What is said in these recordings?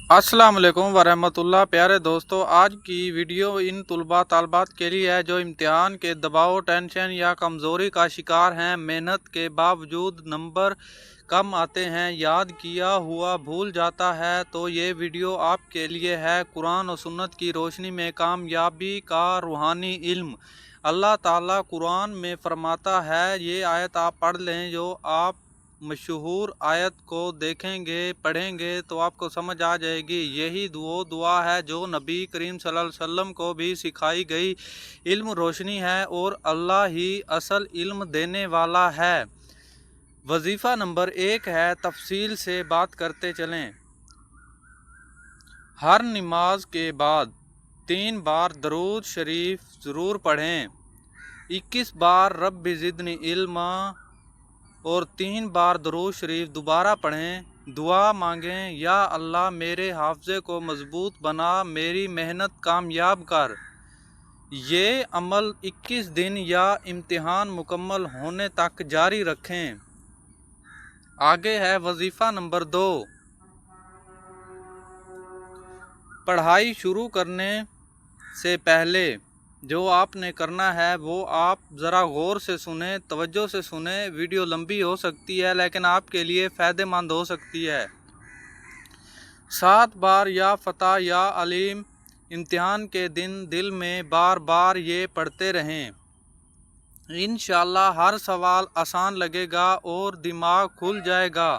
अस्सलाम वालेकुम वरहमतुल्लाह। प्यारे दोस्तों, आज की वीडियो इन तुलबा तालबात के लिए है जो इम्तिहान के दबाव, टेंशन या कमज़ोरी का शिकार हैं। मेहनत के बावजूद नंबर कम आते हैं, याद किया हुआ भूल जाता है। तो ये वीडियो आपके लिए है। कुरान और सुन्नत की रोशनी में कामयाबी का रूहानी इल्म। अल्लाह ताला कुरान में फरमाता है, ये आयत आप पढ़ लें। जो आप मशहूर आयत को देखेंगे, पढ़ेंगे तो आपको समझ आ जाएगी। यही वो दुआ है जो नबी करीम सल्लल्लाहु अलैहि वसल्लम को भी सिखाई गई। इल्म रोशनी है और अल्लाह ही असल इल्म देने वाला है। वजीफ़ा नंबर 1 है, तफसील से बात करते चलें। हर नमाज के बाद 3 बार दरूद शरीफ ज़रूर पढ़ें। 21 बार रब्बि ज़िदनी इल्मा और 3 बार दरूद शरीफ दोबारा पढ़ें। दुआ मांगें, या अल्लाह मेरे हाफ़ज़े को मज़बूत बना, मेरी मेहनत कामयाब कर। ये अमल 21 दिन या इम्तिहान मुकम्मल होने तक जारी रखें। आगे है वजीफ़ा नंबर 2। पढ़ाई शुरू करने से पहले जो आपने करना है वो आप ज़रा गौर से सुने, तवज्जो से सुने। वीडियो लंबी हो सकती है लेकिन आपके लिए फ़ायदेमंद हो सकती है। 7 बार या फ़तह या अलीम। इम्तिहान के दिन दिल में बार बार ये पढ़ते रहें। इंशाअल्लाह हर सवाल आसान लगेगा और दिमाग खुल जाएगा।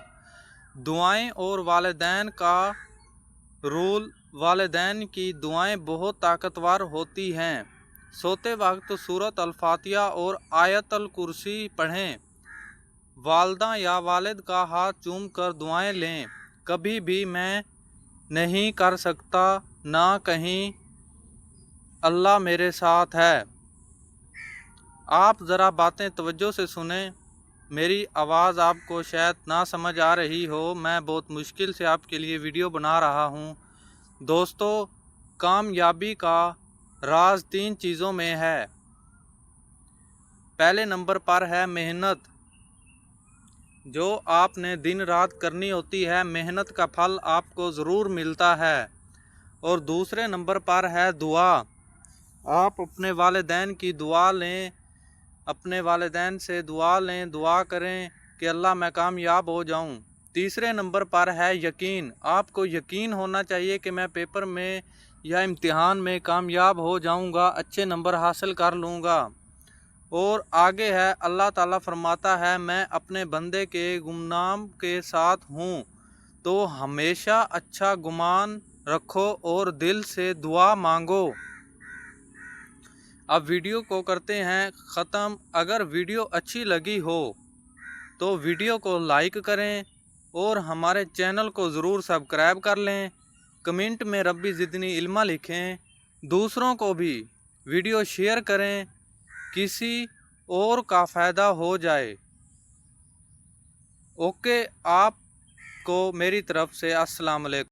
दुआएं और वालिदैन का रूल। वालिदैन की दुआएं बहुत ताकतवर होती हैं। सोते वक्त सूरत अल-फातिहा और आयतल कुर्सी पढ़ें। वालदा या वालिद का हाथ चूम कर दुआएं लें। कभी भी मैं नहीं कर सकता, ना कहीं अल्लाह मेरे साथ है। आप ज़रा बातें तवज्जो से सुने। मेरी आवाज़ आपको शायद ना समझ आ रही हो। मैं बहुत मुश्किल से आपके लिए वीडियो बना रहा हूँ। दोस्तों, कामयाबी का राज 3 चीज़ों में है। पहले नंबर पर है मेहनत, जो आपने दिन रात करनी होती है। मेहनत का फल आपको ज़रूर मिलता है। और दूसरे नंबर पर है दुआ। आप अपने वालिदैन की दुआ लें, अपने वालिदैन से दुआ लें, दुआ करें कि अल्लाह मैं कामयाब हो जाऊं। तीसरे नंबर पर है यकीन। आपको यकीन होना चाहिए कि मैं पेपर में या इम्तिहान में कामयाब हो जाऊंगा, अच्छे नंबर हासिल कर लूँगा। और आगे है, अल्लाह ताला फरमाता है, मैं अपने बंदे के गुमनाम के साथ हूँ, तो हमेशा अच्छा गुमान रखो और दिल से दुआ मांगो। अब वीडियो को करते हैं ख़त्म। अगर वीडियो अच्छी लगी हो तो वीडियो को लाइक करें और हमारे चैनल को ज़रूर सब्सक्राइब कर लें। कमेंट में रब्बी ज़िदनी इल्मा लिखें। दूसरों को भी वीडियो शेयर करें, किसी और का फ़ायदा हो जाए। ओके, आपको मेरी तरफ़ से अस्सलाम वालेकुम।